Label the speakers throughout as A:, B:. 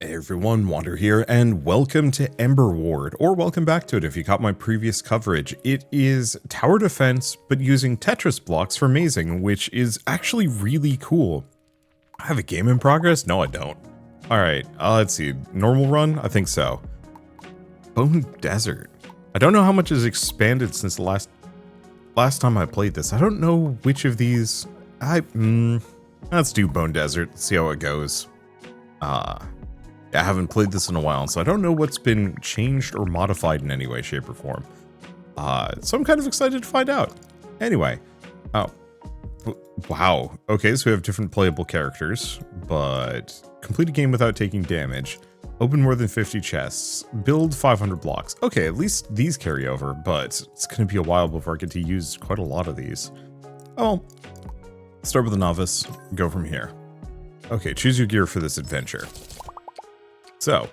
A: Hey everyone, Wander here, and welcome to Emberward, or welcome back to it if you caught my previous coverage. It is tower defense, but using Tetris blocks for mazing, which is actually really cool. I have a game in progress? No, I don't. Alright, let's see. Normal run? I think so. Bone Desert. I don't know how much has expanded since the last time I played this. I don't know which of these... let's do Bone Desert, see how it goes. I haven't played this in a while, so I don't know what's been changed or modified in any way, shape, or form. So I'm kind of excited to find out. Anyway, oh, wow. Okay, so we have different playable characters, but complete a game without taking damage. Open more than 50 chests. Build 500 blocks. Okay, at least these carry over, but it's going to be a while before I get to use quite a lot of these. Oh, start with a novice, go from here. Okay, choose your gear for this adventure. So,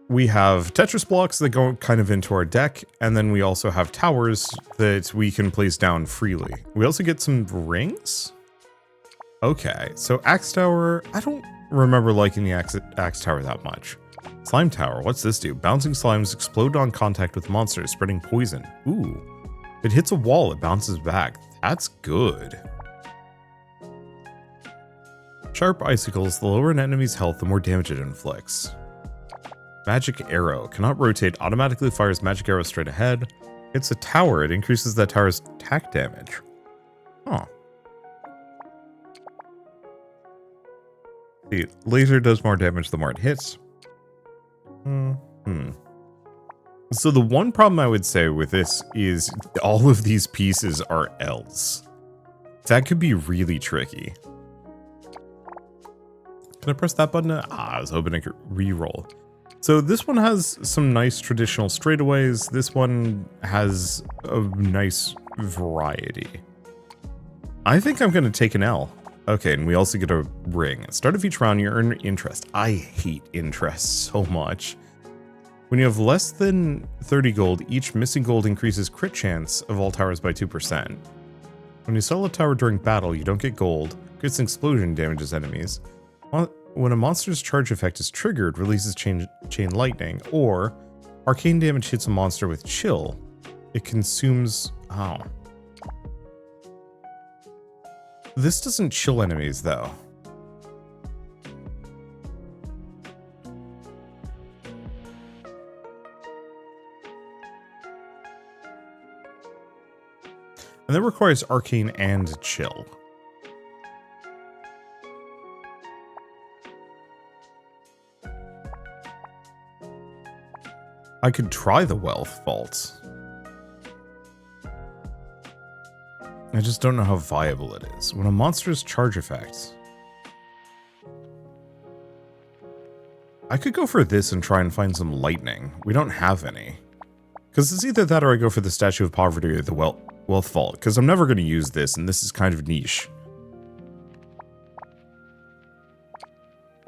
A: we have Tetris blocks that go kind of into our deck, and then we also have towers that we can place down freely. We also get some rings? Okay, so Axe Tower, I don't remember liking the Axe Tower that much. Slime Tower, what's this do? Bouncing slimes explode on contact with monsters, spreading poison. Ooh. If it hits a wall, it bounces back. That's good. Sharp icicles, the lower an enemy's health, the more damage it inflicts. Magic arrow, cannot rotate, automatically fires magic arrow straight ahead. It's a tower, it increases that tower's attack damage. Huh. The laser does more damage the more it hits. So the one problem I would say with this is all of these pieces are L's. That could be really tricky. Can I press that button? I was hoping I could re-roll. So this one has some nice traditional straightaways. This one has a nice variety. I think I'm going to take an L. Okay, and we also get a ring. At the start of each round, you earn interest. I hate interest so much. When you have less than 30 gold, each missing gold increases crit chance of all towers by 2%. When you sell a tower during battle, you don't get gold. Crits explosion damages enemies. When a monster's charge effect is triggered, releases chain lightning, or arcane damage hits a monster with chill. It consumes... Oh. This doesn't chill enemies, though. And that requires arcane and chill. I could try the wealth vault. I just don't know how viable it is. When a monster's charge effect... I could go for this and try and find some lightning. We don't have any. Because it's either that or I go for the Statue of Poverty or the wealth vault. Because I'm never going to use this, and this is kind of niche.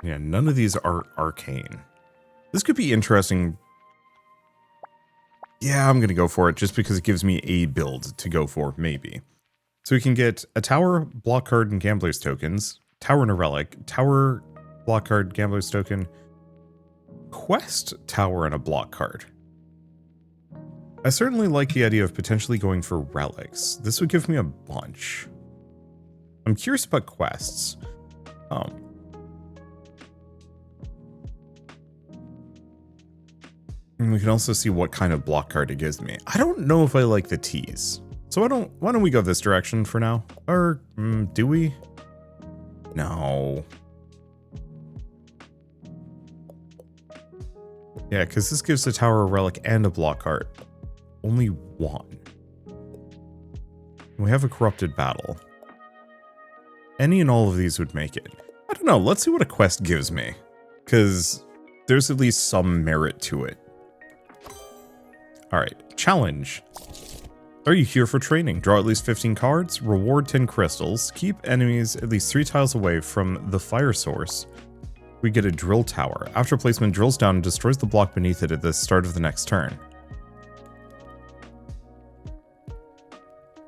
A: Yeah, none of these are arcane. This could be interesting. Yeah, I'm going to go for it just because it gives me a build to go for, maybe. So we can get a tower, block card, and gambler's tokens. Tower and a relic. Tower, block card, gambler's token. Quest, tower, and a block card. I certainly like the idea of potentially going for relics. This would give me a bunch. I'm curious about quests. And we can also see what kind of block card it gives me. I don't know if I like the T's. So why don't we go this direction for now? Or, do we? No. Yeah, because this gives the tower a relic and a block card. Only one. We have a corrupted battle. Any and all of these would make it. I don't know, let's see what a quest gives me. Because there's at least some merit to it. Alright, challenge. Are you here for training? Draw at least 15 cards, reward 10 crystals, keep enemies at least 3 tiles away from the fire source. We get a drill tower. After placement, drills down and destroys the block beneath it at the start of the next turn.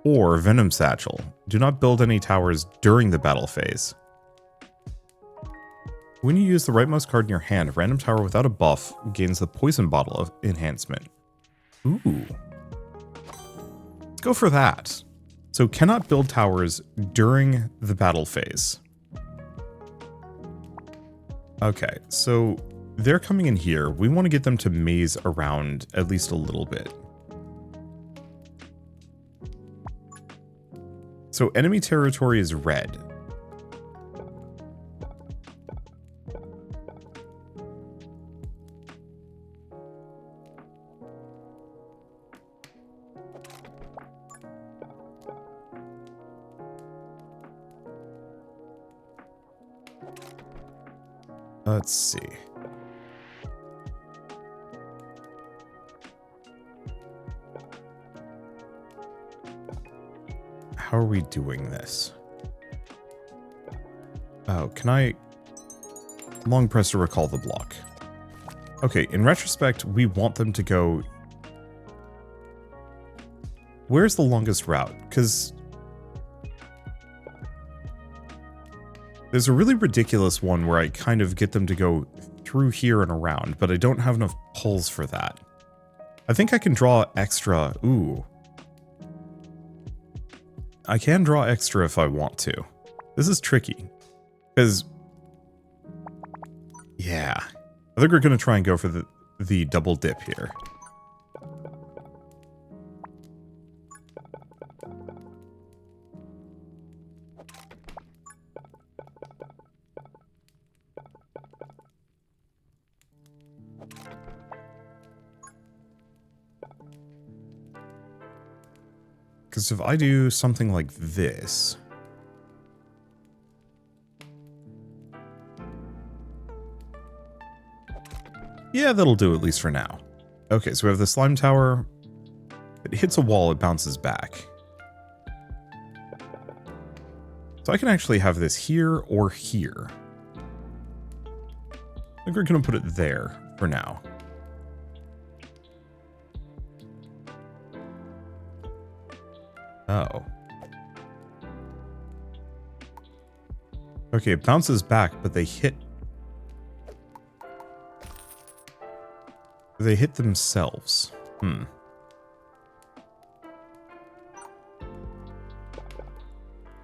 A: Or Venom Satchel. Do not build any towers during the battle phase. When you use the rightmost card in your hand, a random tower without a buff gains the poison bottle of enhancement. Ooh. Let's go for that. So cannot build towers during the battle phase. Okay, so they're coming in here. We want to get them to maze around at least a little bit. So enemy territory is red. Let's see. How are we doing this? Oh, can I long press to recall the block? Okay, in retrospect, we want them to go... Where's the longest route? Because there's a really ridiculous one where I kind of get them to go through here and around, but I don't have enough pulls for that. I think I can draw extra. Ooh. I can draw extra if I want to. This is tricky. Because... yeah. I think we're going to try and go for the double dip here. Because if I do something like this... yeah, that'll do at least for now. Okay, so we have the slime tower. It hits a wall, it bounces back. So I can actually have this here or here. I think we're going to put it there for now. Oh. Okay, it bounces back, but they hit... they hit themselves. Hmm.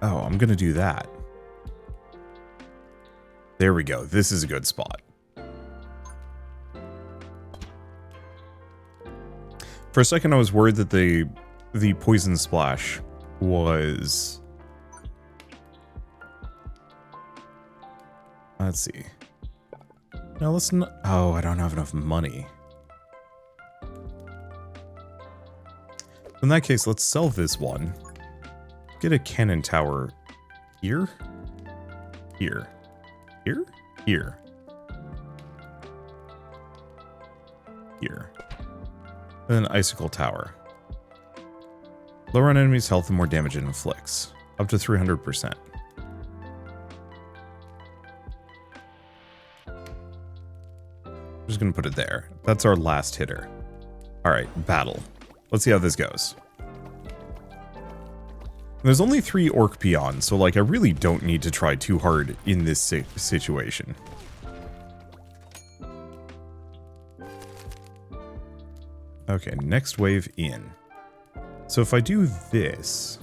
A: Oh, I'm gonna do that. There we go. This is a good spot. For a second, I was worried that the poison splash was... let's see. Now let's not... oh, I don't have enough money. In that case, let's sell this one. Get a cannon tower here, here, here, here, here. And then icicle tower. Lower on enemies' health, the more damage it inflicts. Up to 300%. Just gonna put it there. That's our last hitter. Alright, battle. Let's see how this goes. There's only 3 orc peons, so like I really don't need to try too hard in this situation. Okay, next wave in. So if I do this...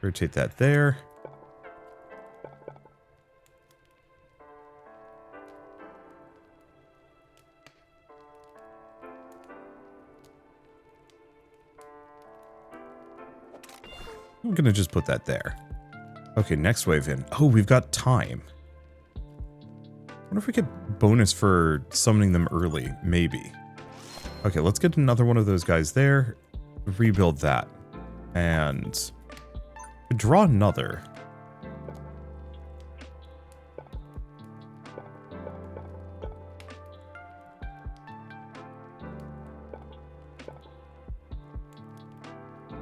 A: rotate that there. I'm gonna just put that there. Okay, next wave in. Oh, we've got time. I wonder if we get bonus for summoning them early. Maybe. Okay, let's get another one of those guys there. Rebuild that. And... draw another.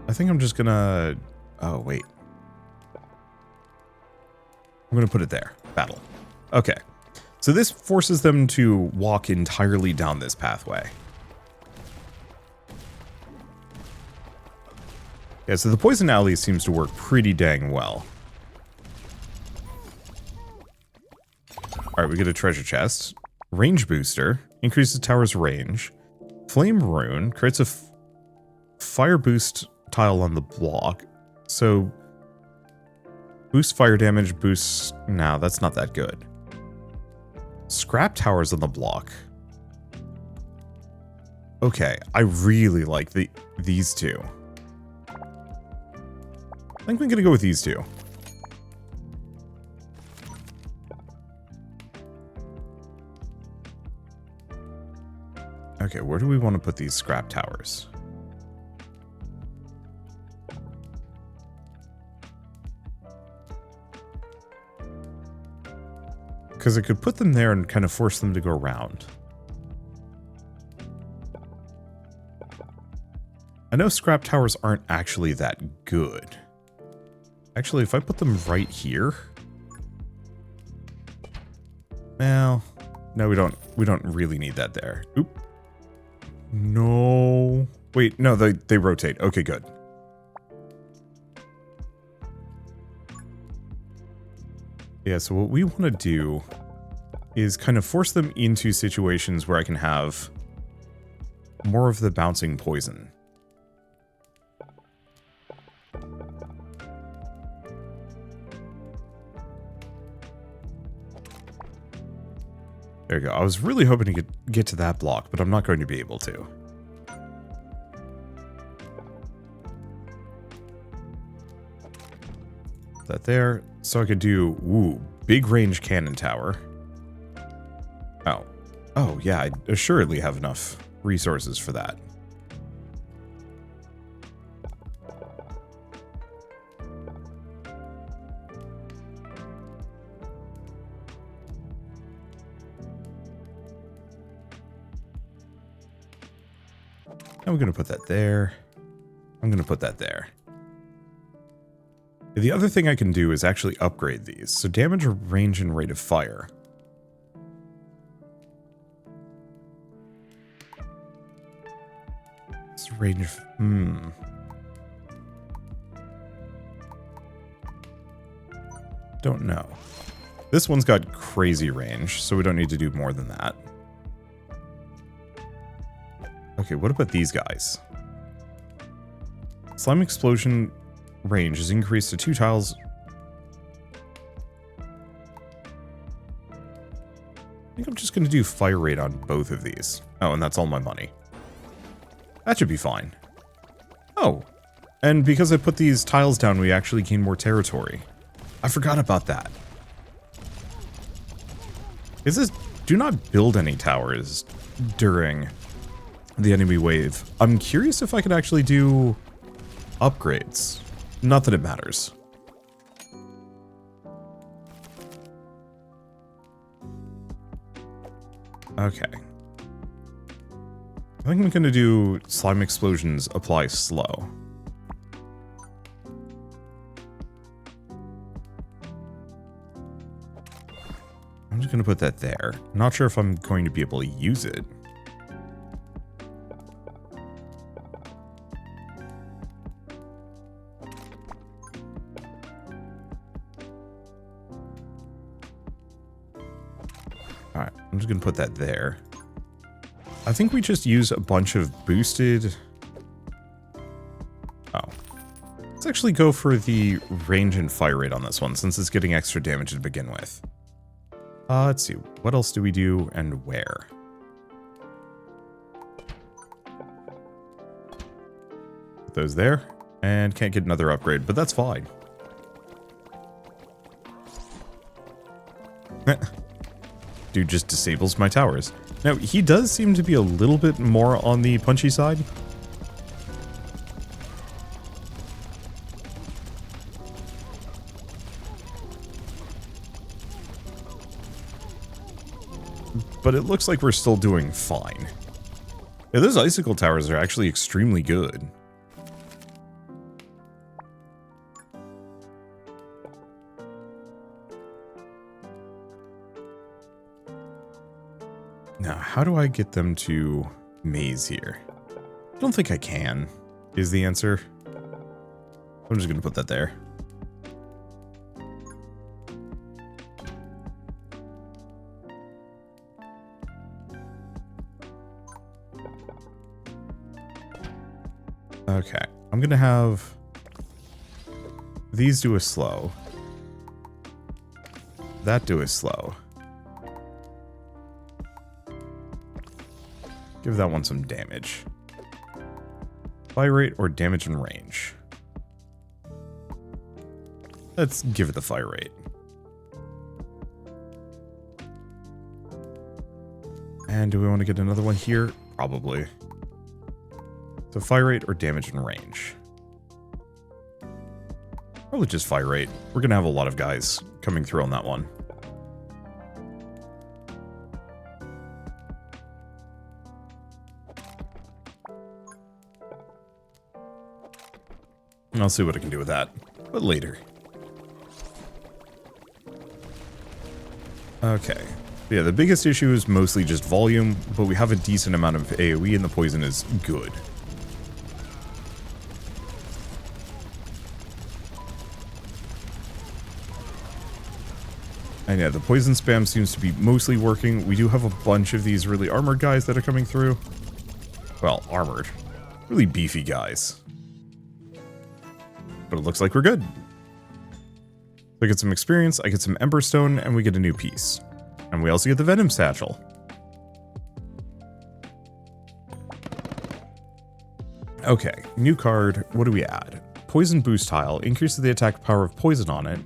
A: I think I'm just gonna... oh, wait. I'm gonna put it there. Battle. Okay. So this forces them to walk entirely down this pathway. Yeah, so the poison alley seems to work pretty dang well. Alright, we get a treasure chest. Range booster. Increases tower's range. Flame rune. Creates a fire boost tile on the block. So, boost fire damage, boosts... No, that's not that good. Scrap towers on the block. Okay, I really like these two. I think we're gonna go with these two. Okay, where do we want to put these scrap towers? Because I could put them there and kind of force them to go around. I know scrap towers aren't actually that good. Actually, if I put them right here... Well, no, we don't really need that there. Oop. No. Wait, no, they rotate. Okay, good. Yeah, so what we want to do is kind of force them into situations where I can have more of the bouncing poison. There you go. I was really hoping to get to that block, but I'm not going to be able to. That there. So I could do, ooh, big range cannon tower. Oh. Oh, yeah, I assuredly have enough resources for that. And we're going to put that there. I'm going to put that there. The other thing I can do is actually upgrade these. So damage, range, and rate of fire. This range... Don't know. This one's got crazy range, so we don't need to do more than that. Okay, what about these guys? Slime explosion range is increased to 2 tiles. I think I'm just going to do fire rate on both of these. Oh, and that's all my money. That should be fine. Oh, and because I put these tiles down, we actually gain more territory. I forgot about that. Is this... Do not build any towers during the enemy wave. I'm curious if I could actually do upgrades. Not that it matters. Okay. I think I'm going to do slime explosions apply slow. I'm just going to put that there. Not sure if I'm going to be able to use it. Alright, I'm just going to put that there. I think we just use a bunch of boosted... Oh. Let's actually go for the range and fire rate on this one, since it's getting extra damage to begin with. Let's see. What else do we do and where? Put those there. And can't get another upgrade, but that's fine. Dude just disables my towers. Now, he does seem to be a little bit more on the punchy side. But it looks like we're still doing fine. Yeah, those icicle towers are actually extremely good. Now, how do I get them to maze here? I don't think I can, is the answer. I'm just going to put that there. Okay, I'm going to have these do a slow. That do a slow. Give that one some damage. Fire rate or damage and range. Let's give it the fire rate. And do we want to get another one here? Probably. So fire rate or damage and range. Probably just fire rate. We're going to have a lot of guys coming through on that one. And I'll see what I can do with that, but later. Okay. Yeah, the biggest issue is mostly just volume, but we have a decent amount of AoE and the poison is good. And yeah, the poison spam seems to be mostly working. We do have a bunch of these really armored guys that are coming through. Well, armored. Really beefy guys. But it looks like we're good. I get some experience, I get some Emberstone, and we get a new piece. And we also get the Venom Satchel. Okay, new card. What do we add? Poison Boost Tile. Increases the attack power of poison on it.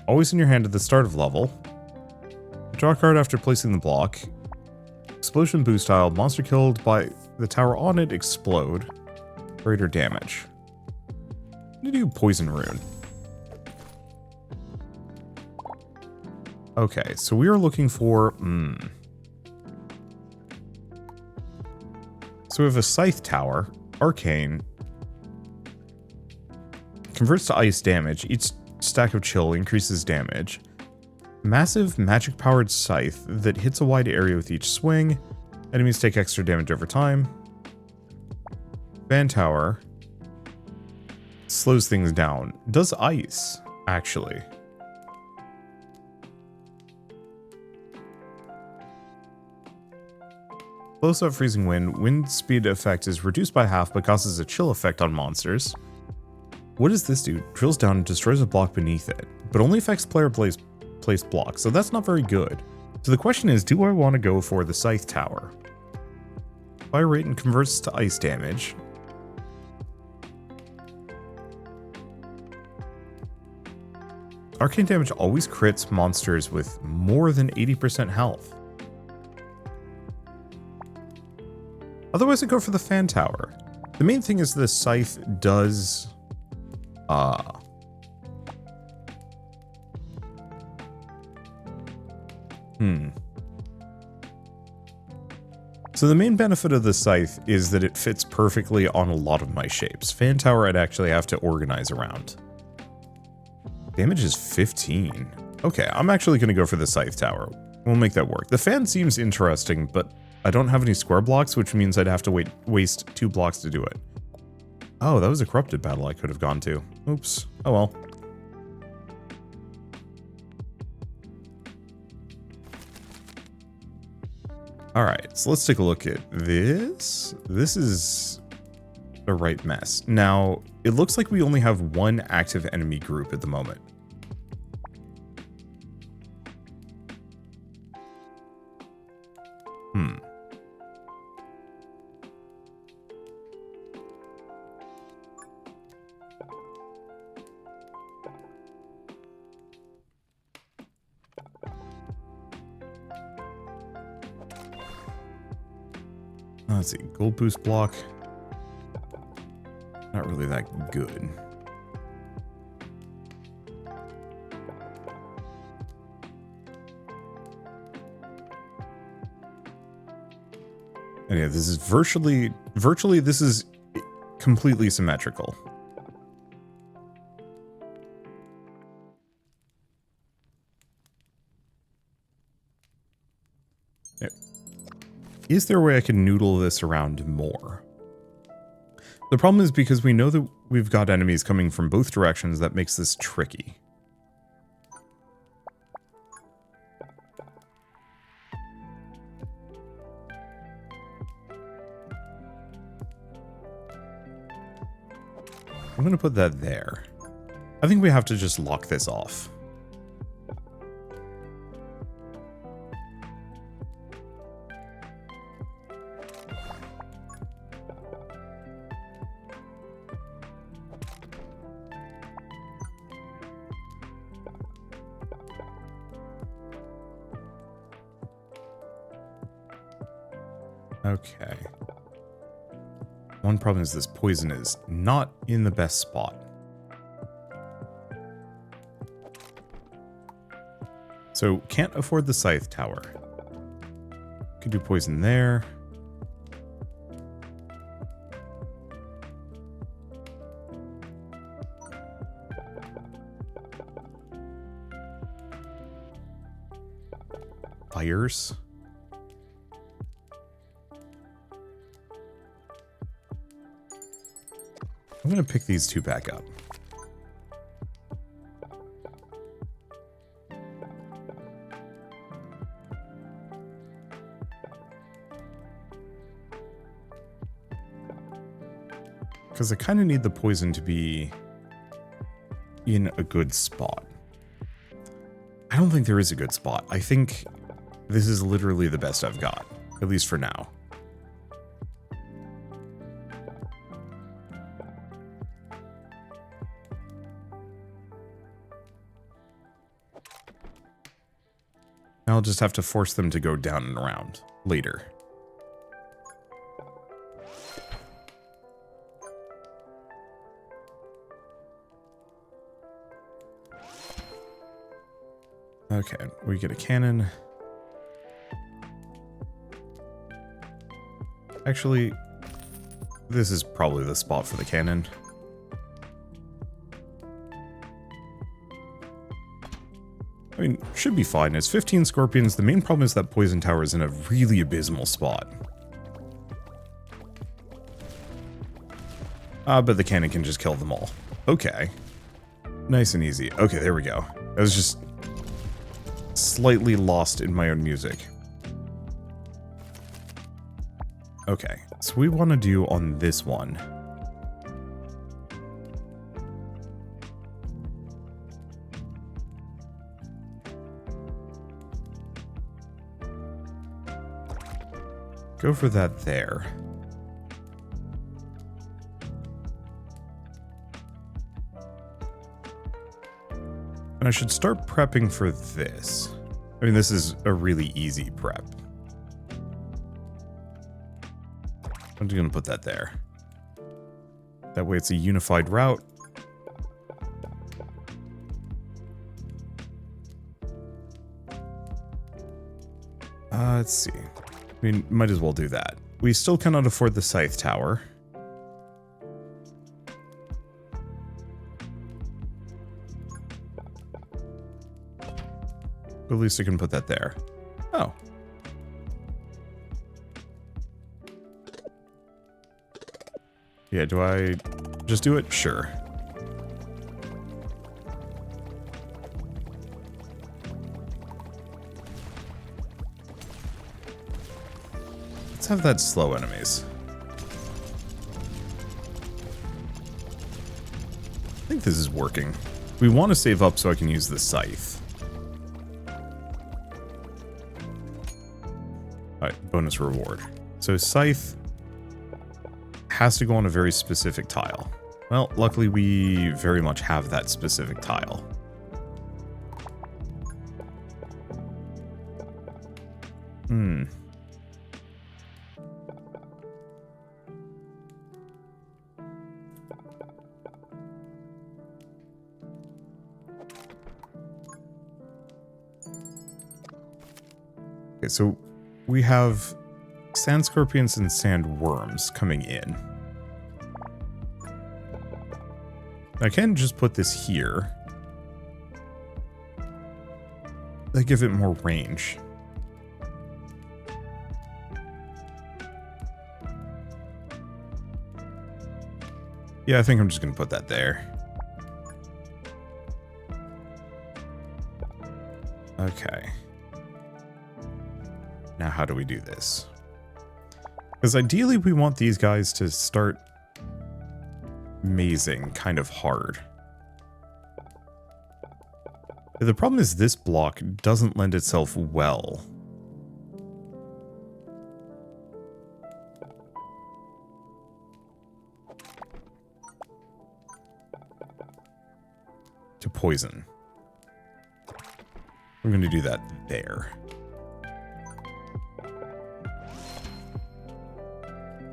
A: Always in your hand at the start of level. Draw a card after placing the block. Explosion Boost Tile. Monster killed by the tower on it explode. Greater damage. I'm gonna do Poison Rune. Okay, so we are looking for... So we have a Scythe Tower, Arcane, converts to ice damage, each stack of chill increases damage, massive magic-powered Scythe that hits a wide area with each swing, enemies take extra damage over time, Fan Tower, slows things down, does ice, actually. Close-up freezing wind. Wind speed effect is reduced by half but causes a chill effect on monsters. What does this do? Drills down and destroys a block beneath it, but only affects player placed blocks, so that's not very good. So the question is, do I want to go for the Scythe Tower? Fire rate and converts to ice damage. Arcane damage always crits monsters with more than 80% health. Otherwise, I go for the Fan Tower. The main thing is the Scythe does... So the main benefit of the Scythe is that it fits perfectly on a lot of my shapes. Fan Tower I'd actually have to organize around. Damage is 15. Okay, I'm actually going to go for the Scythe Tower. We'll make that work. The fan seems interesting, but I don't have any square blocks, which means I'd have to waste 2 blocks to do it. Oh, that was a corrupted battle I could have gone to. Oops. Oh well. Alright, so let's take a look at this. This is a right mess. Now, it looks like we only have one active enemy group at the moment. Let's see, gold boost block. Not really that good. And yeah, this is virtually this is completely symmetrical. Is there a way I can noodle this around more? The problem is because we know that we've got enemies coming from both directions, that makes this tricky. I'm going to put that there. I think we have to just lock this off. Okay. One problem is this poison is not in the best spot. So, can't afford the scythe tower. Could do poison there. Fires. I'm going to pick these two back up. Because I kind of need the poison to be in a good spot. I don't think there is a good spot. I think this is literally the best I've got, at least for now. I'll just have to force them to go down and around later. Okay, we get a cannon. Actually, this is probably the spot for the cannon. I mean, should be fine. It's 15 scorpions. The main problem is that poison tower is in a really abysmal spot. But the cannon can just kill them all. Okay. Nice and easy. Okay, there we go. I was just slightly lost in my own music. Okay, so we want to do on this one. Go for that there. And I should start prepping for this. I mean, this is a really easy prep. I'm just going to put that there. That way it's a unified route. Let's see. I mean, might as well do that. We still cannot afford the scythe tower. But at least I can put that there. Oh. Yeah, do I just do it? Sure. Let's have that slow enemies. I think this is working. We want to save up so I can use the scythe. Alright, bonus reward. So scythe has to go on a very specific tile. Well, luckily we very much have that specific tile. Okay, so we have sand scorpions and sand worms coming in. I can just put this here. They give it more range. Yeah, I think I'm just going to put that there. Okay. Now how do we do this? Because ideally we want these guys to start mazing kind of hard. The problem is this block doesn't lend itself well to poison. I'm going to do that there.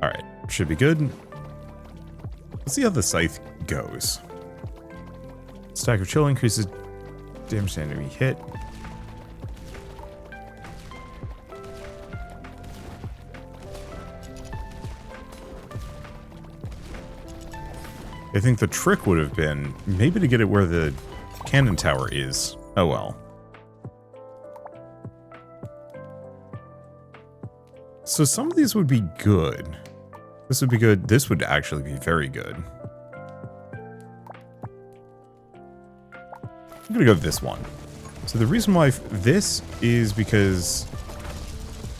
A: Alright, should be good. Let's see how the scythe goes. Stack of chill increases damage to enemy hit. I think the trick would have been maybe to get it where the cannon tower is. Oh well. So some of these would be good. This would be good. This would actually be very good. I'm gonna go with this one. So the reason why this is because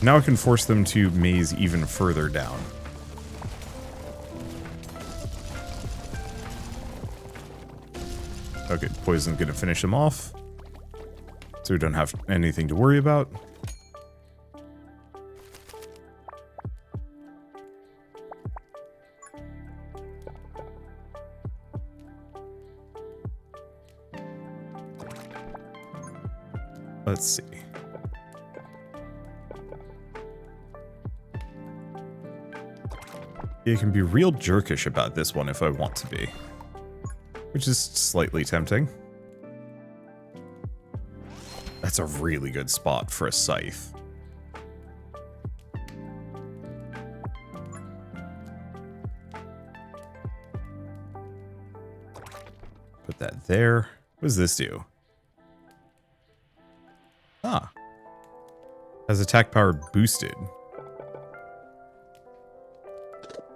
A: now I can force them to maze even further down. Okay, poison's gonna finish him off. So we don't have anything to worry about. Let's see. You can be real jerkish about this one if I want to be. Which is slightly tempting. That's a really good spot for a scythe. Put that there. What does this do? Ah. Has attack power boosted.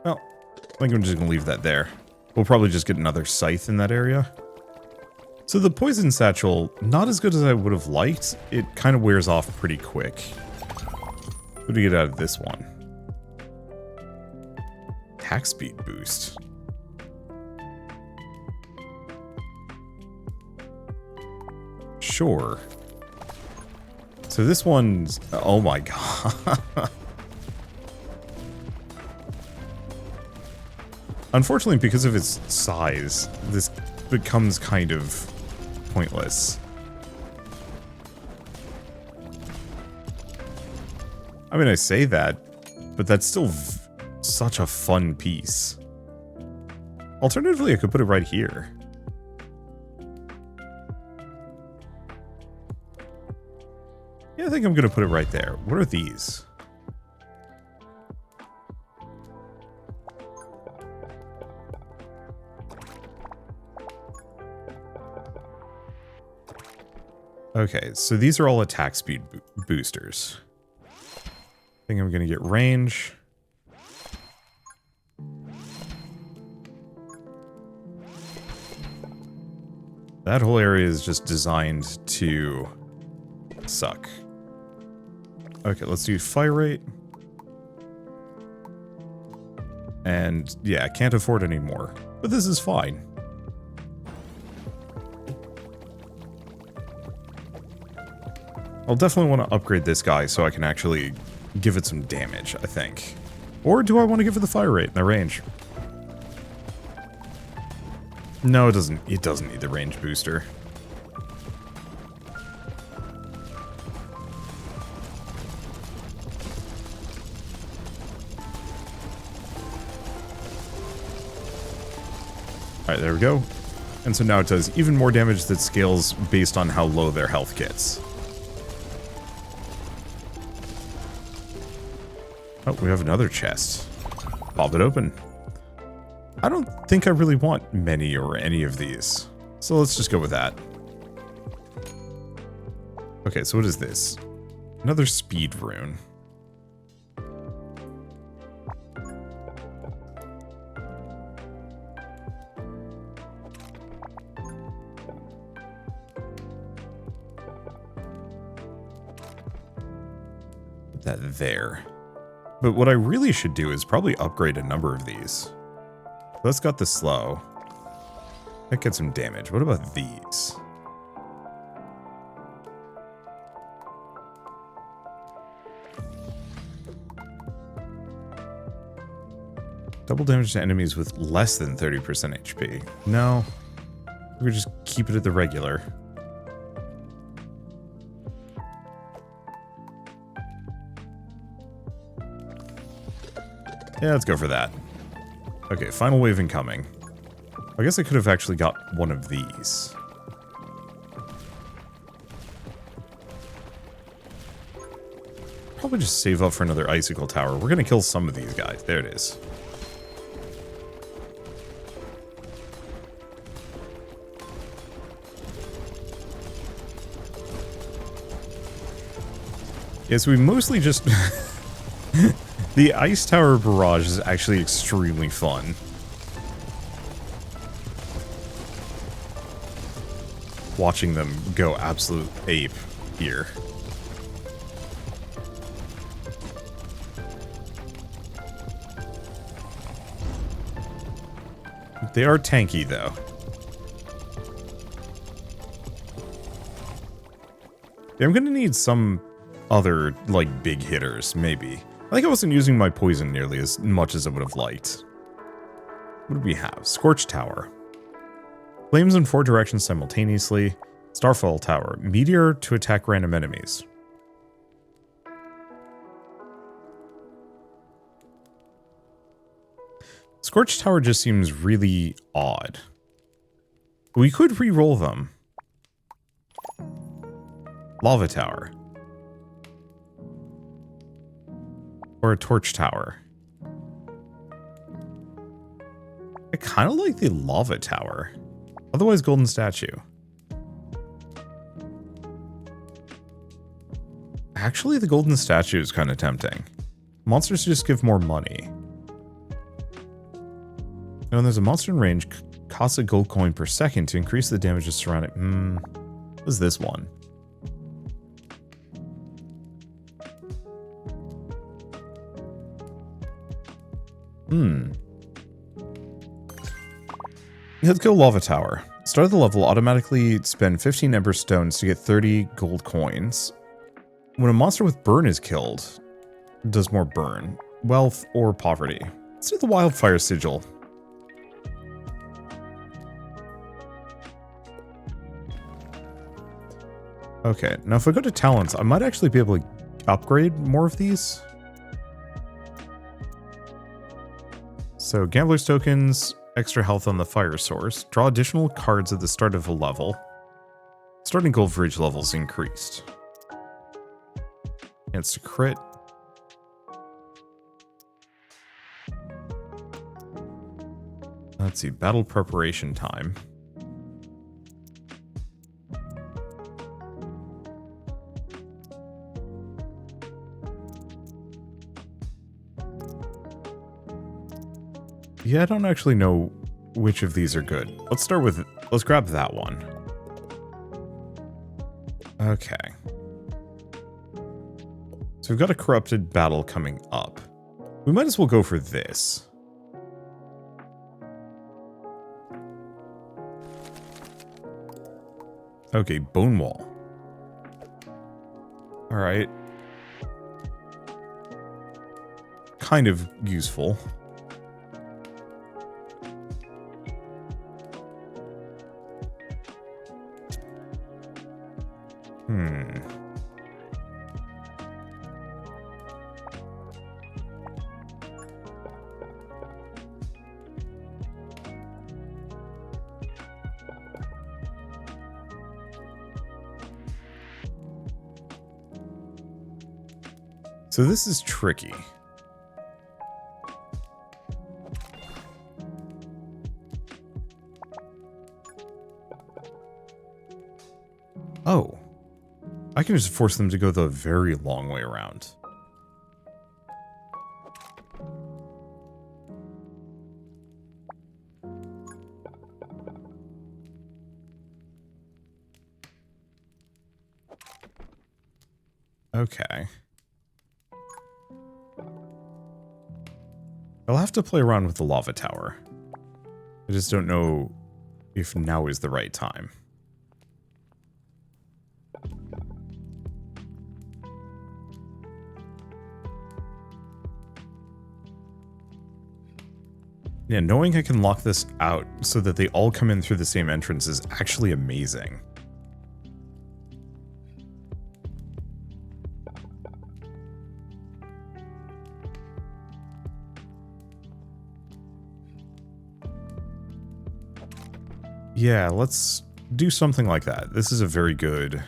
A: Well, I think I'm just going to leave that there. We'll probably just get another scythe in that area. So the poison satchel, not as good as I would have liked. It kind of wears off pretty quick. What do we get out of this one? Attack speed boost. Sure. So this one's... Oh my god. Unfortunately, because of its size, this becomes kind of pointless. I mean, I say that, but that's still such a fun piece. Alternatively, I could put it right here. Yeah, I think I'm going to put it right there. What are these? Okay, so these are all attack speed boosters. I think I'm going to get range. That whole area is just designed to suck. Okay, let's do fire rate. And yeah, I can't afford any more, but this is fine. I'll definitely want to upgrade this guy so I can actually give it some damage, I think. Or do I want to give it the fire rate and the range? No, it doesn't. It doesn't need the range booster. Alright, there we go. And so now it does even more damage that scales based on how low their health gets. Oh, we have another chest. Pop it open. I don't think I really want many or any of these. So let's just go with that. Okay, so what is this? Another speed rune. that there. But what I really should do is probably upgrade a number of these. That's got the slow. That gets some damage. What about these? Double damage to enemies with less than 30% HP. No. We could just keep it at the regular. Yeah, let's go for that. Okay, final wave incoming. I guess I could have actually got one of these. Probably just save up for another icicle tower. We're gonna kill some of these guys. There it is. Yes, we mostly just... The ice tower barrage is actually extremely fun. Watching them go absolute ape here. They are tanky, though. Yeah, I'm gonna need some other, like, big hitters, maybe. I think I wasn't using my poison nearly as much as I would have liked. What do we have? Scorch Tower. Flames in 4 directions simultaneously. Starfall Tower. Meteor to attack random enemies. Scorch Tower just seems really odd. We could re-roll them. Lava Tower. Or a Torch Tower. I kind of like the Lava Tower. Otherwise, Golden Statue. Actually, the Golden Statue is kind of tempting. Monsters just give more money. And when there's a monster in range, costs a gold coin per second to increase the damage of surrounding... what is this one? Let's go Lava Tower. Start of the level, automatically spend 15 Ember Stones to get 30 gold coins. When a monster with burn is killed, it does more burn, wealth, or poverty. Let's do the Wildfire Sigil. Okay, now if I go to talents, I might actually be able to upgrade more of these. So, Gambler's Tokens, extra health on the fire source, draw additional cards at the start of a level. Starting gold for each level is increased. Chance to crit. Let's see, battle preparation time. Yeah, I don't actually know which of these are good. Let's grab that one. Okay. So we've got a corrupted battle coming up. We might as well go for this. Okay, Bone Wall. Alright. Kind of useful. So this is tricky. Oh. I can just force them to go the very long way around. Okay. I'll have to play around with the lava tower. I just don't know if now is the right time. Yeah, knowing I can lock this out so that they all come in through the same entrance is actually amazing. Yeah, let's do something like that. This is a very good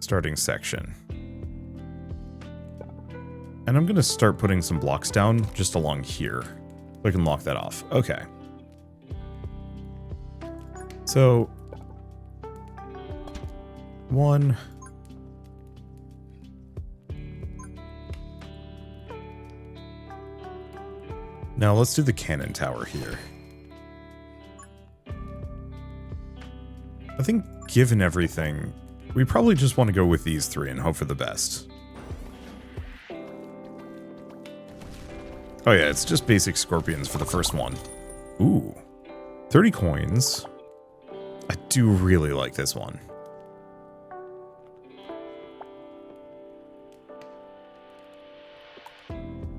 A: starting section. And I'm going to start putting some blocks down just along here. So I can lock that off. Okay. So, 1. Now let's do the cannon tower here. I think given everything, we probably just want to go with these 3 and hope for the best. Oh yeah, it's just basic scorpions for the first one. Ooh, 30 coins. I do really like this one.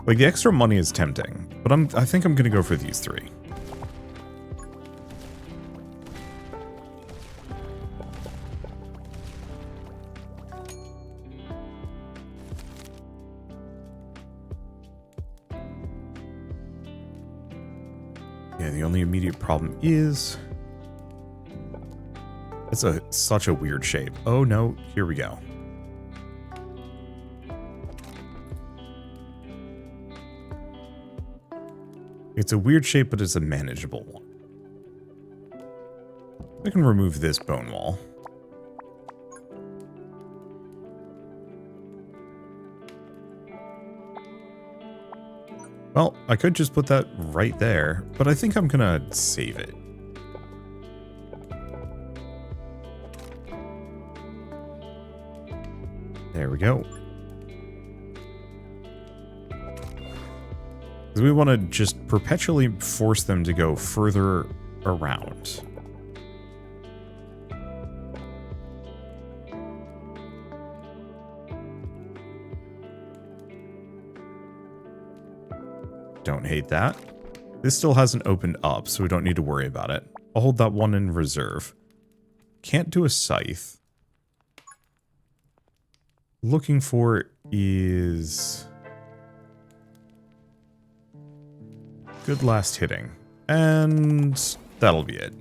A: Like, the extra money is tempting, but I think I'm gonna go for these 3. Yeah, the only immediate problem is it's such a weird shape. Oh no, here we go. It's a weird shape, but it's a manageable one. I can remove this bone wall. Well, I could just put that right there, but I think I'm gonna save it. There we go. Because we want to just perpetually force them to go further around. Don't hate that. This still hasn't opened up, so we don't need to worry about it. I'll hold that one in reserve. Can't do a scythe. Looking for is good last hitting. And that'll be it.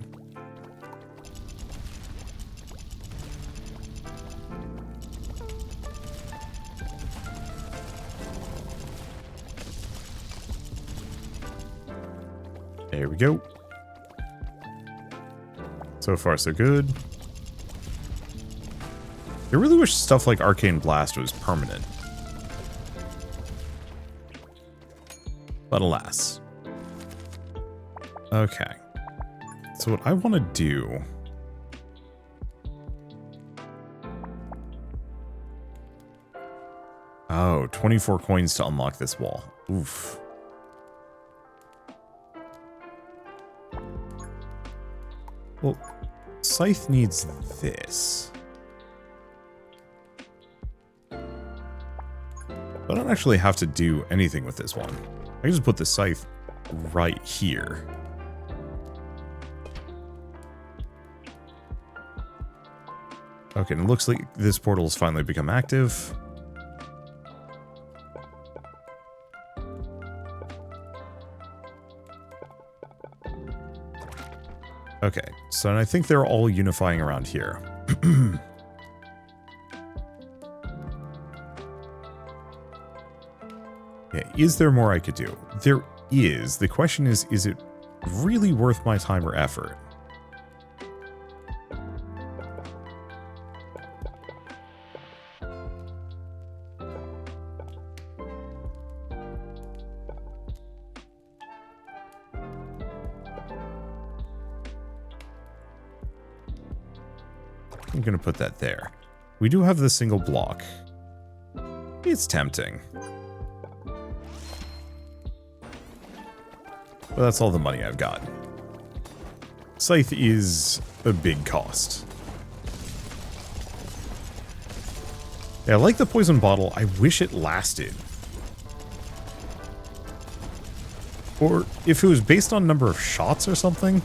A: There we go. So far, so good. I really wish stuff like Arcane Blast was permanent. But alas. Okay. So what I want to do... Oh, 24 coins to unlock this wall. Oof. Well, Scythe needs this. I don't actually have to do anything with this one. I can just put the Scythe right here. Okay, and it looks like this portal has finally become active. Okay, so I think they're all unifying around here. Yeah, is there more I could do? There is. The question is it really worth my time or effort? I'm going to put that there. We do have the single block. It's tempting. But that's all the money I've got. Scythe is a big cost. Yeah, I like the poison bottle. I wish it lasted. Or if it was based on number of shots or something.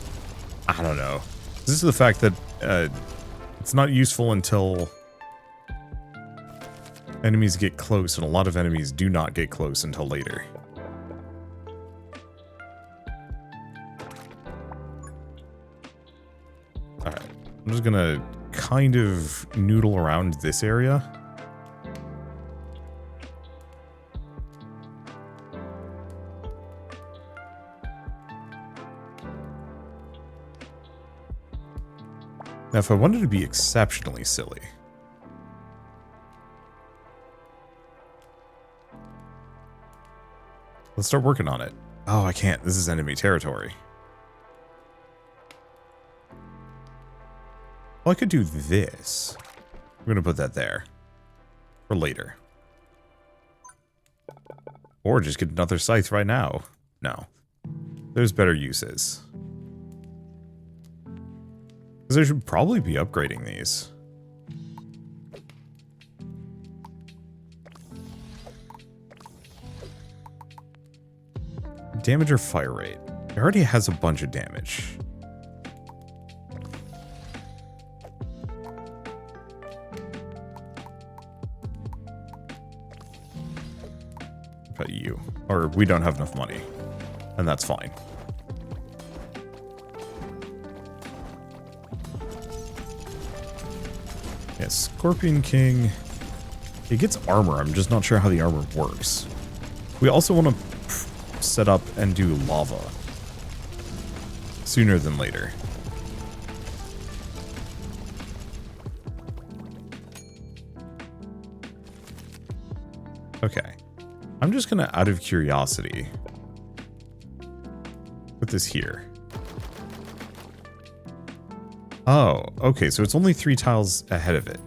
A: I don't know. This is the fact that it's not useful until enemies get close, and a lot of enemies do not get close until later. Alright, I'm just gonna kind of noodle around this area. Now, if I wanted to be exceptionally silly, let's start working on it. Oh, I can't. This is enemy territory. Well, I could do this. I'm going to put that there for later. Or just get another scythe right now. No. There's better uses. Because I should probably be upgrading these. Damage or fire rate? It already has a bunch of damage. What about you? Or we don't have enough money. And that's fine. Yes, Scorpion King. He gets armor. I'm just not sure how the armor works. We also want to set up and do lava sooner than later. Okay. I'm just gonna, out of curiosity, put this here. Oh, okay, so it's only 3 tiles ahead of it.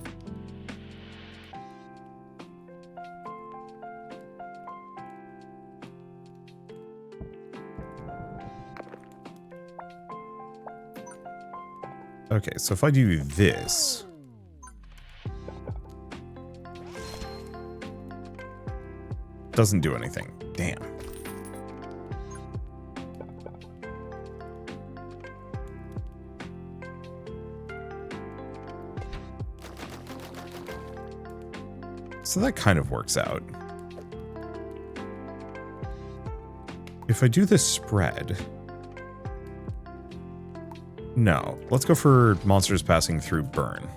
A: Okay, so if I do this... doesn't do anything. Damn. So that kind of works out. If I do this spread... No, let's go for monsters passing through burn.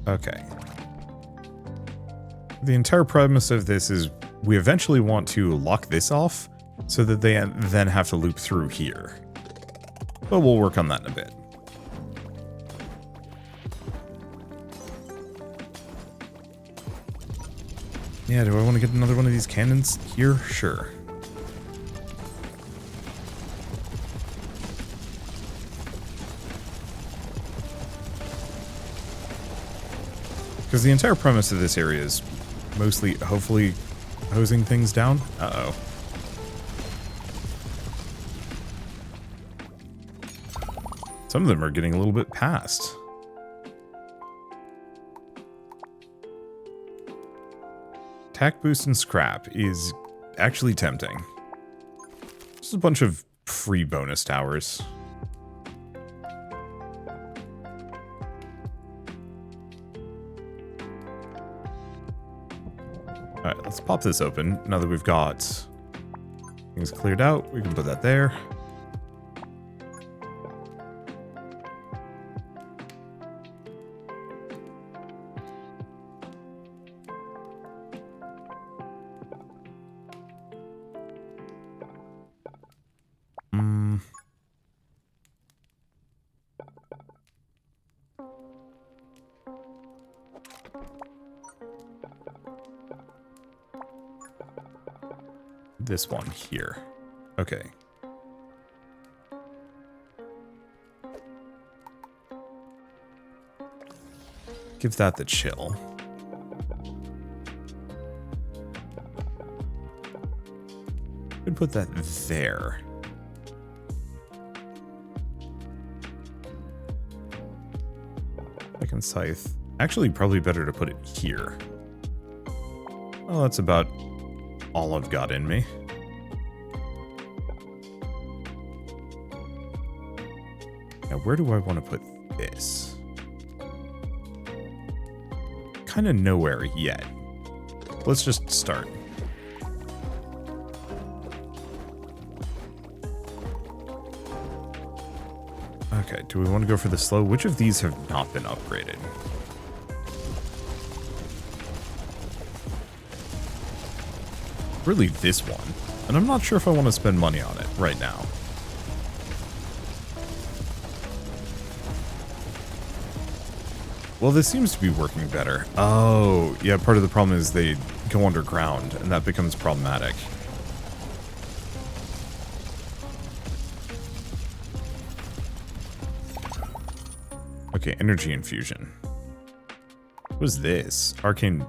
A: Okay. The entire premise of this is we eventually want to lock this off so that they then have to loop through here. But we'll work on that in a bit. Yeah, do I want to get another one of these cannons here? Sure. Because the entire premise of this area is mostly, hopefully, hosing things down. Uh-oh. Some of them are getting a little bit past. Attack boost and scrap is actually tempting. Just a bunch of free bonus towers. Alright, let's pop this open. Now that we've got things cleared out, we can put that there. This one here. Okay. Give that the chill. Could put that there. Second scythe. Actually, probably better to put it here. Well, that's about all I've got in me. Now, where do I want to put this? Kind of nowhere yet. Let's just start. Okay, do we want to go for the slow? Which of these have not been upgraded? Really this one. And I'm not sure if I want to spend money on it right now. Well, this seems to be working better. Oh, yeah, part of the problem is they go underground, and that becomes problematic. Okay, energy infusion. What is this? Arcane...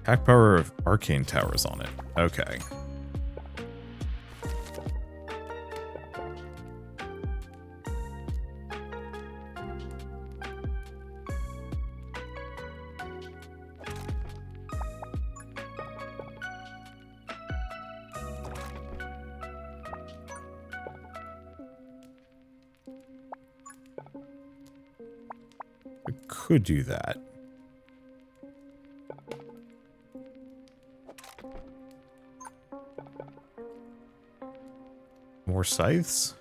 A: Pack power of arcane towers on it. Okay. I could do that. More scythes?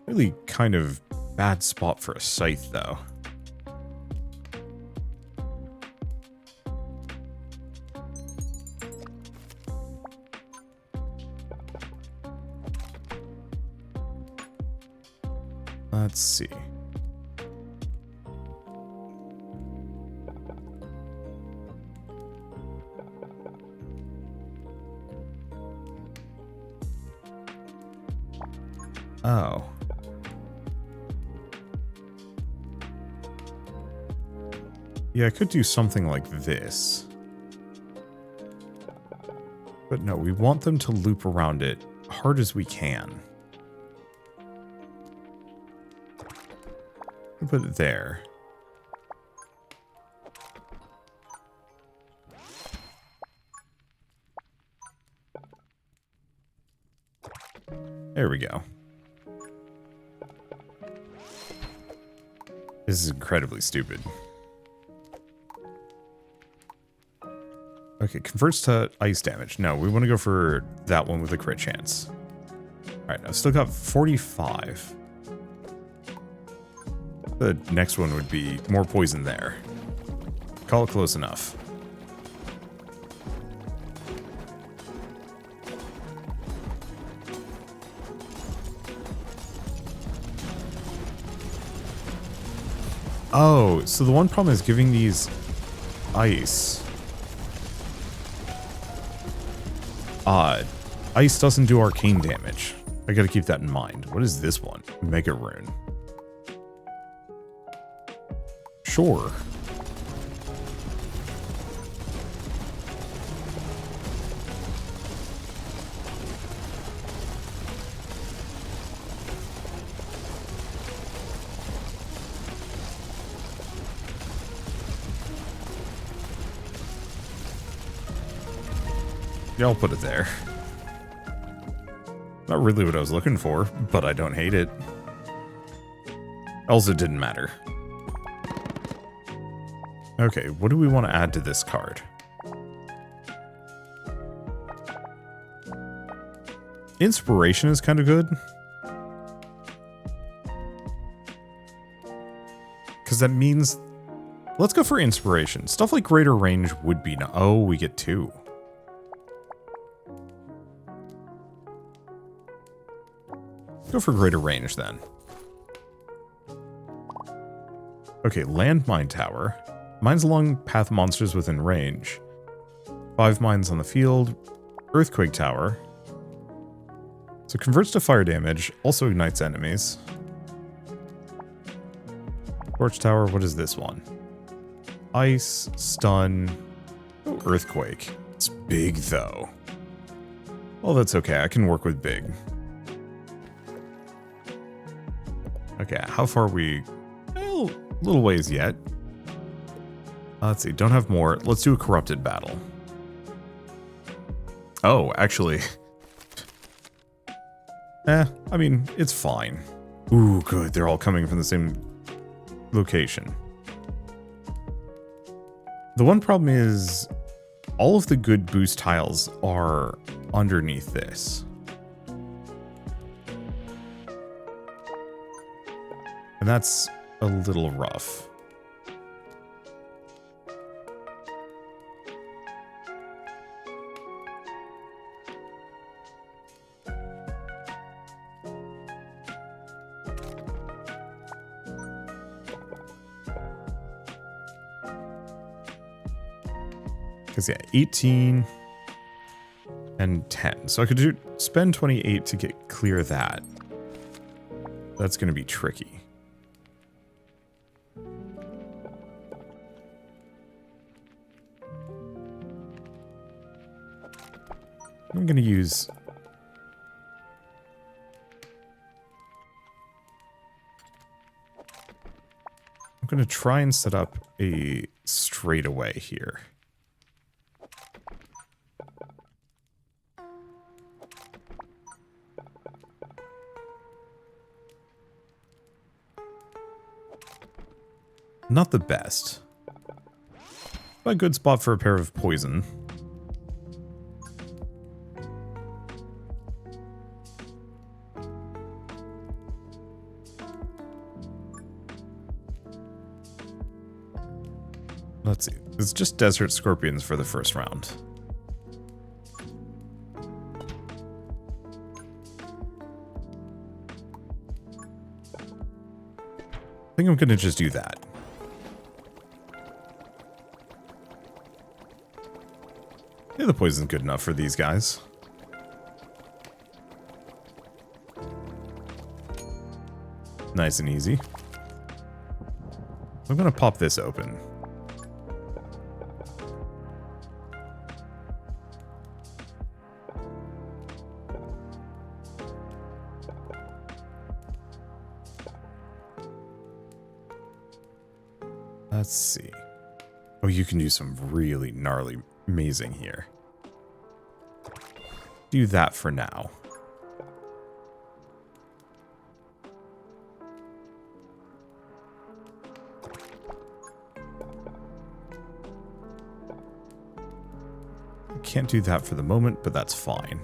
A: Really kind of bad spot for a scythe, though. Let's see. Oh. Yeah, I could do something like this. But no, we want them to loop around it hard as we can. We'll put it there. There we go. This is incredibly stupid. Okay, converts to ice damage. No, we want to go for that one with a crit chance. Alright, I've still got 45. The next one would be more poison there. Call it close enough. Oh, so the one problem is giving these ice. Ice doesn't do arcane damage. I gotta keep that in mind. What is this one? Mega Rune. Sure. Yeah, I'll put it there. Not really what I was looking for, but I don't hate it. Else it didn't matter. Okay, what do we want to add to this card? Inspiration is kind of good. Because that means... Let's go for inspiration. Stuff like greater range would be... Oh, we get 2. Go for greater range then. Okay, landmine tower. Mines along path monsters within range. 5 mines on the field. Earthquake tower. So converts to fire damage. Also ignites enemies. Torch tower, what is this one? Ice, stun, oh, earthquake. It's big though. Well, that's okay, I can work with big. Okay, how far are we? Well, a little ways yet. Let's see, don't have more. Let's do a corrupted battle. Oh, actually. I mean, it's fine. Ooh, good, they're all coming from the same location. The one problem is all of the good boost tiles are underneath this. And that's a little rough. Because yeah, 18 and 10. So I could spend 28 to get clear that. That's going to be tricky. I'm going to use... I'm going to try and set up a straightaway here. Not the best. But a good spot for a pair of poison. Let's see. It's just desert scorpions for the first round. I think I'm going to just do that. Yeah, the poison's good enough for these guys. Nice and easy. I'm going to pop this open. Let's see. Oh, you can do some really gnarly amazing here. Do that for now. I can't do that for the moment, but that's fine.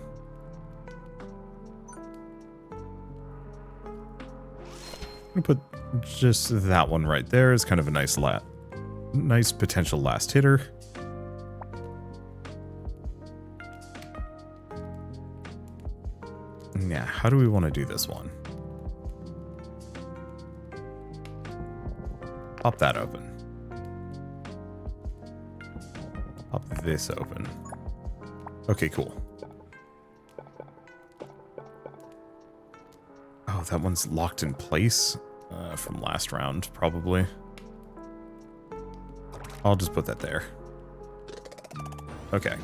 A: I'm gonna put just that one right there as kind of a nice potential last hitter. Yeah, how do we want to do this one? Pop that open. Pop this open. Okay, cool. Oh, that one's locked in place from last round, probably. I'll just put that there. Okay.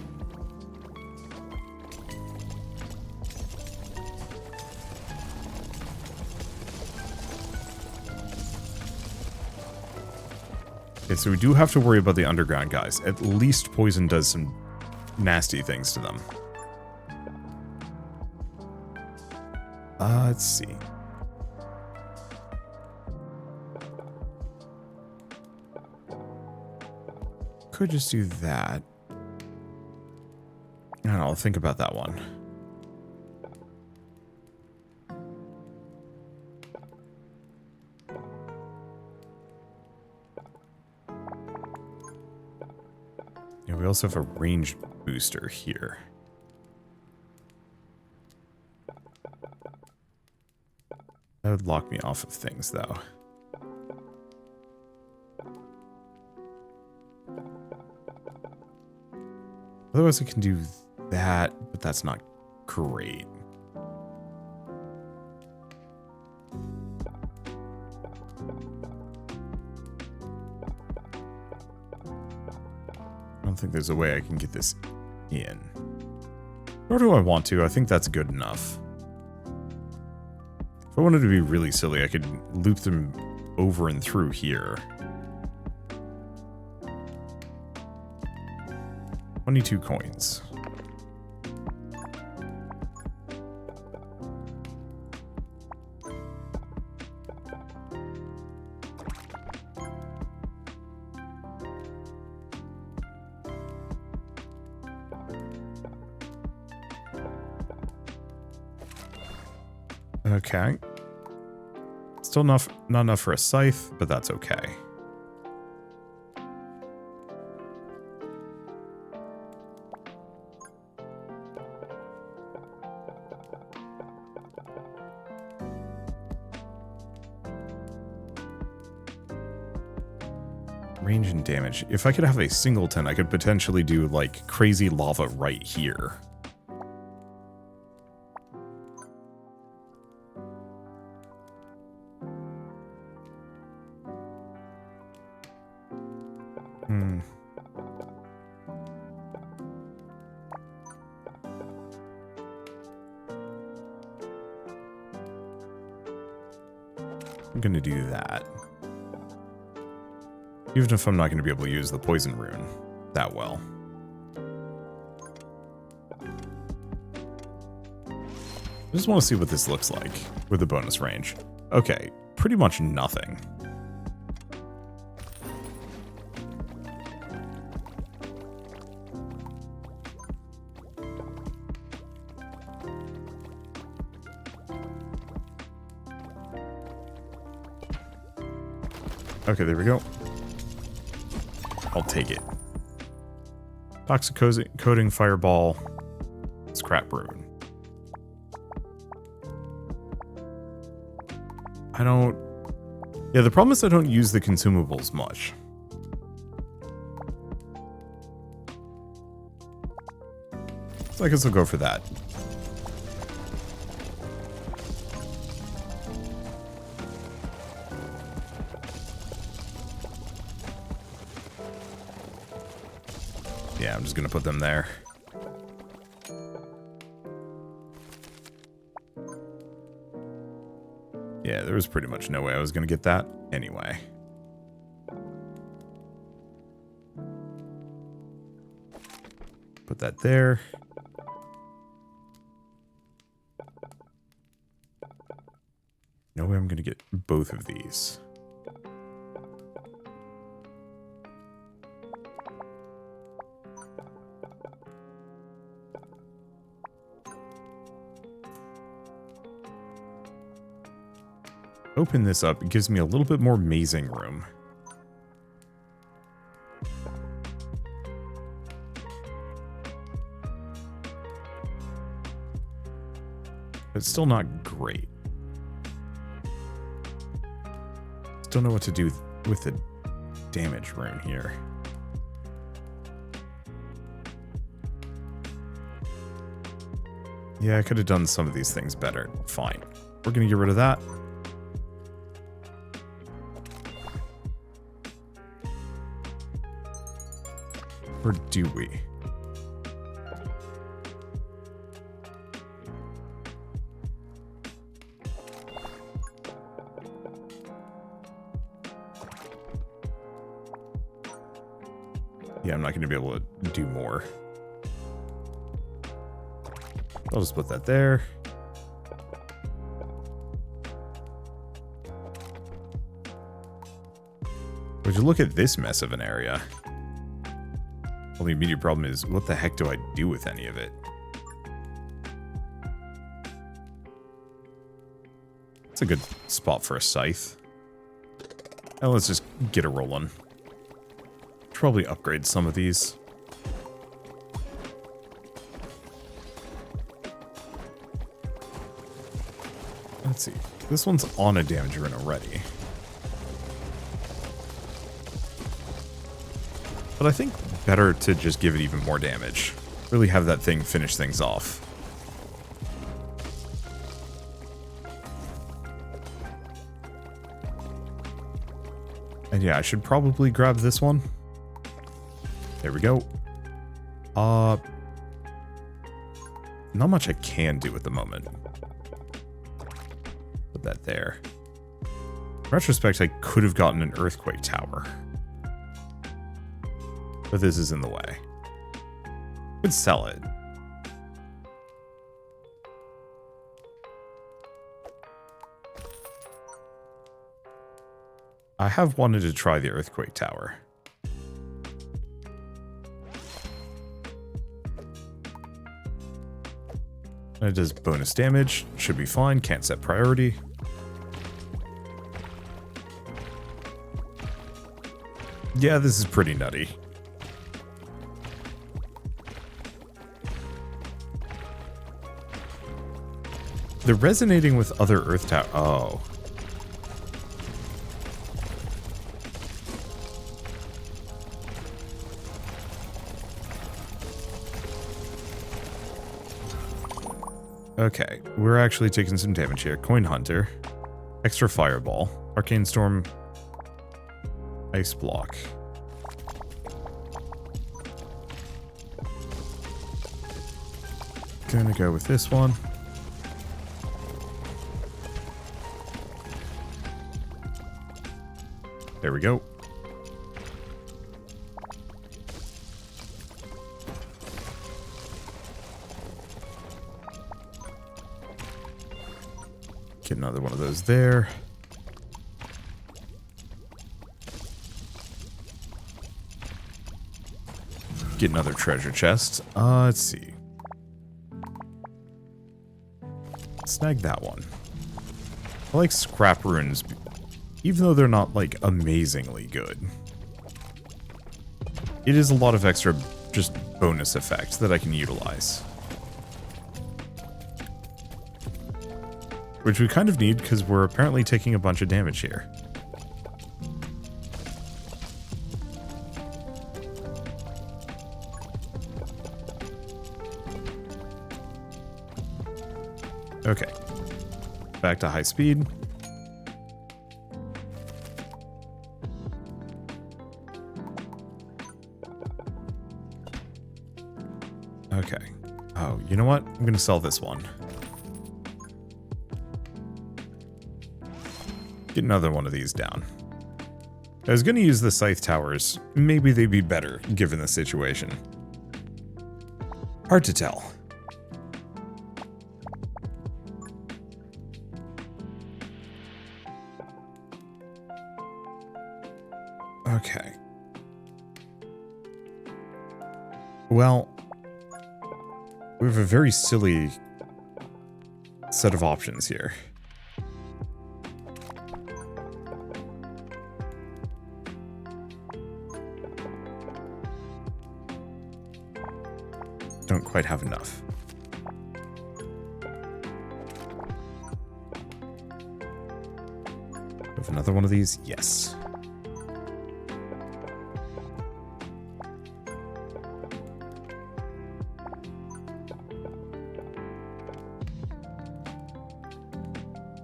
A: Okay, so we do have to worry about the underground guys. At least poison does some nasty things to them. Let's see. Could just do that. I don't know, I'll think about that one. Yeah, we also have a ranged booster here. That would lock me off of things, though. Otherwise, I can do that, but that's not great. don't think there's a way I can get this in. Nor do I want to. I think that's good enough. If I wanted to be really silly, I could loop them over and through here. 22 coins. Okay. Still not enough for a scythe, but that's okay. Range and damage. If I could have a singleton, I could potentially do, like, crazy lava right here. I'm gonna do that. Even if I'm not gonna be able to use the poison rune that well. I just want to see what this looks like with the bonus range. Okay, pretty much nothing. Okay, there we go. I'll take it. Toxic coating, fireball, scrap rune. I don't... Yeah, the problem is I don't use the consumables much. So I guess I'll go for that. Yeah, I'm just gonna put them there. Yeah, there was pretty much no way I was gonna get that anyway. Put that there. No way I'm gonna get both of these. Open this up, it gives me a little bit more mazing room. It's still not great. Still know what to do with the damage rune here. Yeah, I could have done some of these things better. Fine. We're gonna get rid of that. Or do we? Yeah, I'm not going to be able to do more. I'll just put that there. Would you look at this mess of an area? Well, the immediate problem is, what the heck do I do with any of it? It's a good spot for a scythe. Now let's just get it rolling. Probably upgrade some of these. Let's see. This one's on a damage rune already. But I think better to just give it even more damage. Really have that thing finish things off. And yeah, I should probably grab this one. There we go. Not much I can do at the moment. Put that there. In retrospect, I could have gotten an earthquake tower. But this is in the way. Could sell it. I have wanted to try the earthquake tower. It does bonus damage. Should be fine. Can't set priority. Yeah, this is pretty nutty. They're resonating with other Earth Tower. Oh. Okay, we're actually taking some damage here. Coin Hunter. Extra Fireball. Arcane Storm. Ice Block. Gonna go with this one. There we go. Get another one of those there. Get another treasure chest. Let's see. Snag that one. I like scrap runes, even though they're not, like, amazingly good. It is a lot of extra, just bonus effects that I can utilize. Which we kind of need, because we're apparently taking a bunch of damage here. Okay. Back to high speed. Okay. Oh, you know what? I'm going to sell this one. Get another one of these down. I was going to use the Scythe Towers. Maybe they'd be better, given the situation. Hard to tell. Okay. Well, we have a very silly set of options here. Don't quite have enough. Have another one of these? Yes.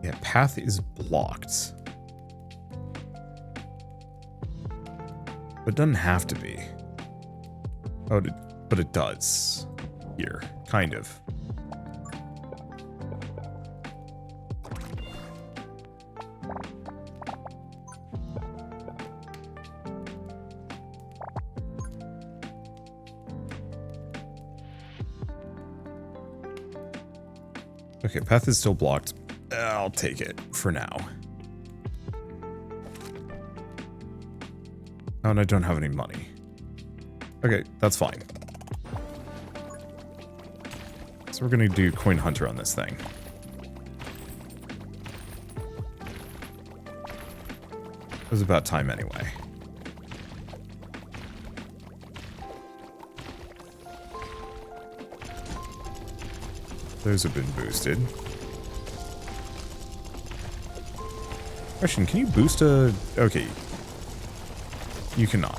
A: Yeah, path is blocked. But it doesn't have to be. Oh, but it does. Here, kind of. Okay, path is still blocked. I'll take it for now. Oh, and I don't have any money. Okay, that's fine. So we're going to do Coin Hunter on this thing. It was about time anyway. Those have been boosted. Question, can you boost a... Okay. You cannot.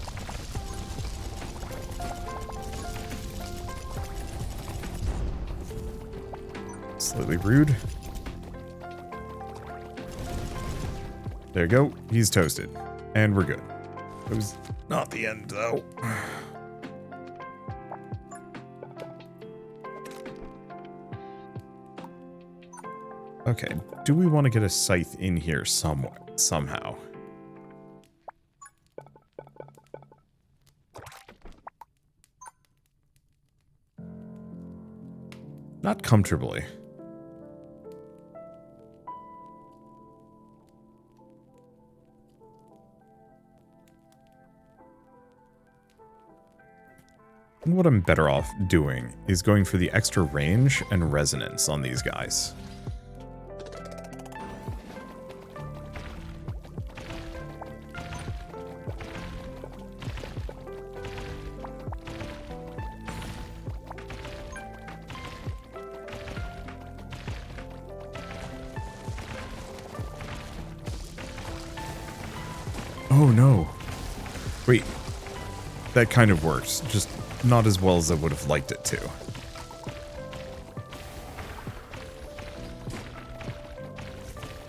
A: Slightly rude. There you go. He's toasted. And we're good. It was not the end, though. Okay, do we want to get a scythe in here somehow? Not comfortably. What I'm better off doing is going for the extra range and resonance on these guys. Oh no. Wait. That kind of works, just not as well as I would have liked it to.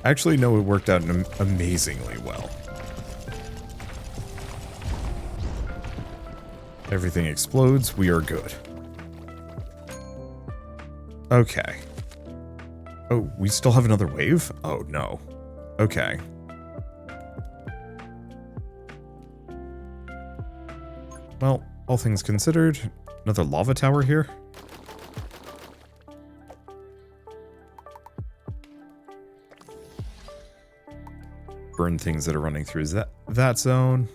A: Actually, no, it worked out amazingly well. Everything explodes, we are good. Okay. Oh, we still have another wave? Oh no. Okay. Well, all things considered, another lava tower here. Burn things that are running through that zone.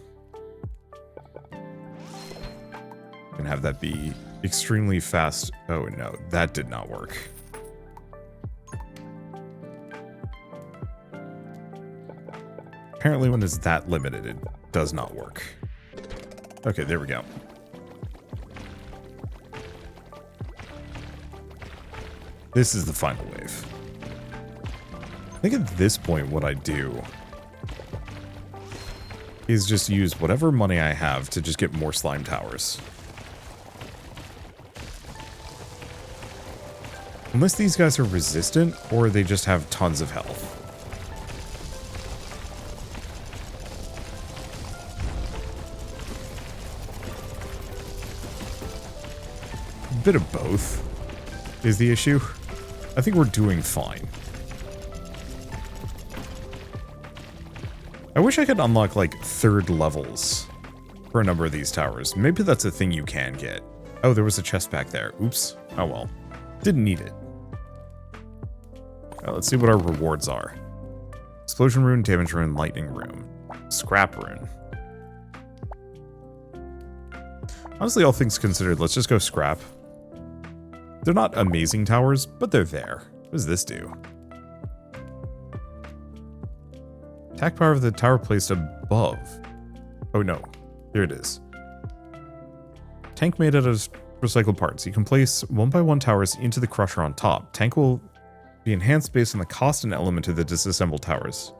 A: And have that be extremely fast. Oh no, that did not work. Apparently when it's that limited, it does not work. Okay, there we go. This is the final wave. I think at this point what I do is just use whatever money I have to just get more slime towers. Unless these guys are resistant or they just have tons of health. A bit of both is the issue. I think we're doing fine. I wish I could unlock, like, 3rd levels for a number of these towers. Maybe that's a thing you can get. Oh, there was a chest back there. Oops. Oh well. Didn't need it. Let's see what our rewards are. Explosion rune, damage rune, lightning rune. Scrap rune. Honestly, all things considered, let's just go scrap. They're not amazing towers, but they're there. What does this do? Attack power of the tower placed above. Oh no, there it is. Tank made out of recycled parts. You can place 1x1 towers into the crusher on top. Tank will be enhanced based on the cost and element of the disassembled towers.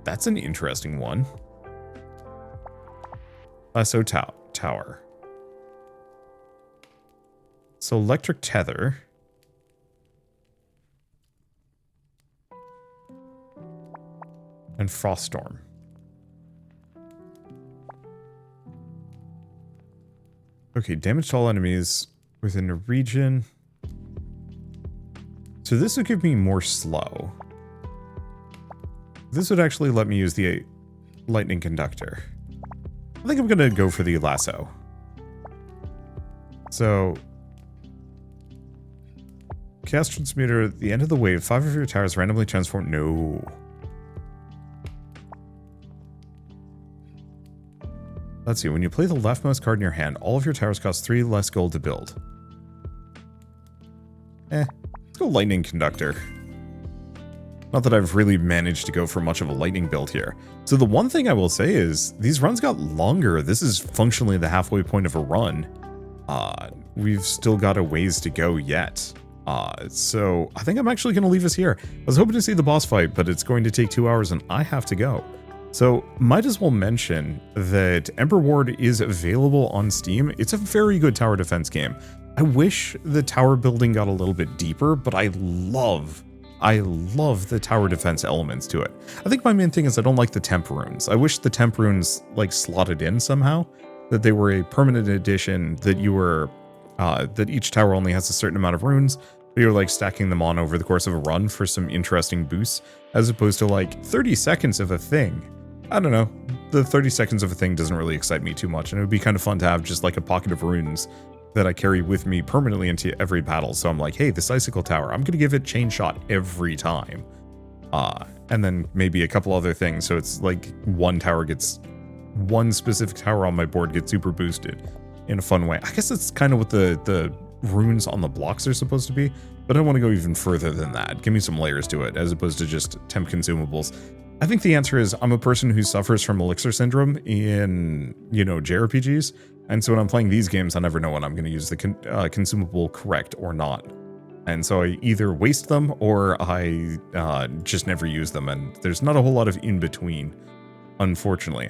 A: That's an interesting one. Lasso tower. So electric tether. And frost storm. Okay, damage to all enemies within a region. So this would give me more slow. This would actually let me use the lightning conductor. I think I'm gonna go for the lasso. So chaos transmuter at the end of the wave, 5 of your towers randomly transform. No. Let's see, when you play the leftmost card in your hand, all of your towers cost 3 less gold to build. Let's go lightning conductor. Not that I've really managed to go for much of a lightning build here. So the one thing I will say is, these runs got longer. This is functionally the halfway point of a run. We've still got a ways to go yet. So I think I'm actually going to leave us here. I was hoping to see the boss fight, but it's going to take 2 hours and I have to go. So might as well mention that Emberward is available on Steam. It's a very good tower defense game. I wish the tower building got a little bit deeper, but I love the tower defense elements to it. I think my main thing is I don't like the temp runes. I wish the temp runes like slotted in somehow, that they were a permanent addition, that you were that each tower only has a certain amount of runes, you're like stacking them on over the course of a run for some interesting boosts, as opposed to like 30 seconds of a thing. I don't know. The 30 seconds of a thing doesn't really excite me too much, and it would be kind of fun to have just like a pocket of runes that I carry with me permanently into every battle. So I'm like, hey, this icicle tower, I'm gonna give it chain shot every time. And then maybe a couple other things. So it's like one specific tower on my board gets super boosted in a fun way. I guess that's kind of what the runes on the blocks are supposed to be, but I want to go even further than that. Give me some layers to it, as opposed to just temp consumables. I think the answer is I'm a person who suffers from elixir syndrome in, JRPGs, and so when I'm playing these games, I never know when I'm going to use the consumable correct or not. And so I either waste them or I just never use them, and there's not a whole lot of in between, unfortunately.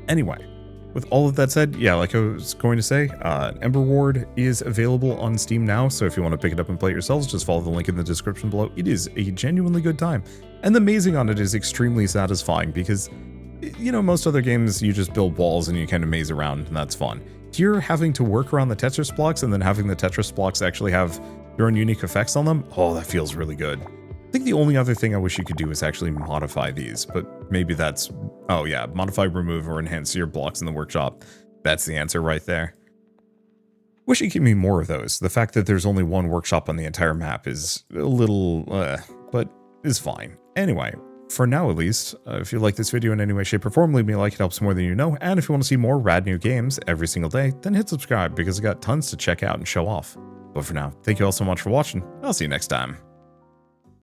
A: Anyway, with all of that said, yeah, like I was going to say, Emberward is available on Steam now, so if you want to pick it up and play it yourselves, just follow the link in the description below. It is a genuinely good time, and the mazing on it is extremely satisfying because, most other games, you just build walls and you kind of maze around, and that's fun. Here, having to work around the Tetris blocks and then having the Tetris blocks actually have their own unique effects on them, oh, that feels really good. I think the only other thing I wish you could do is actually modify these, but maybe that's, oh yeah, modify, remove, or enhance your blocks in the workshop. That's the answer right there. Wish you'd give me more of those. The fact that there's only one workshop on the entire map is a little, but is fine. Anyway, for now at least, if you like this video in any way, shape, or form, leave me a like, it helps more than you know, and if you want to see more rad new games every single day, then hit subscribe, because I got tons to check out and show off. But for now, thank you all so much for watching. I'll see you next time.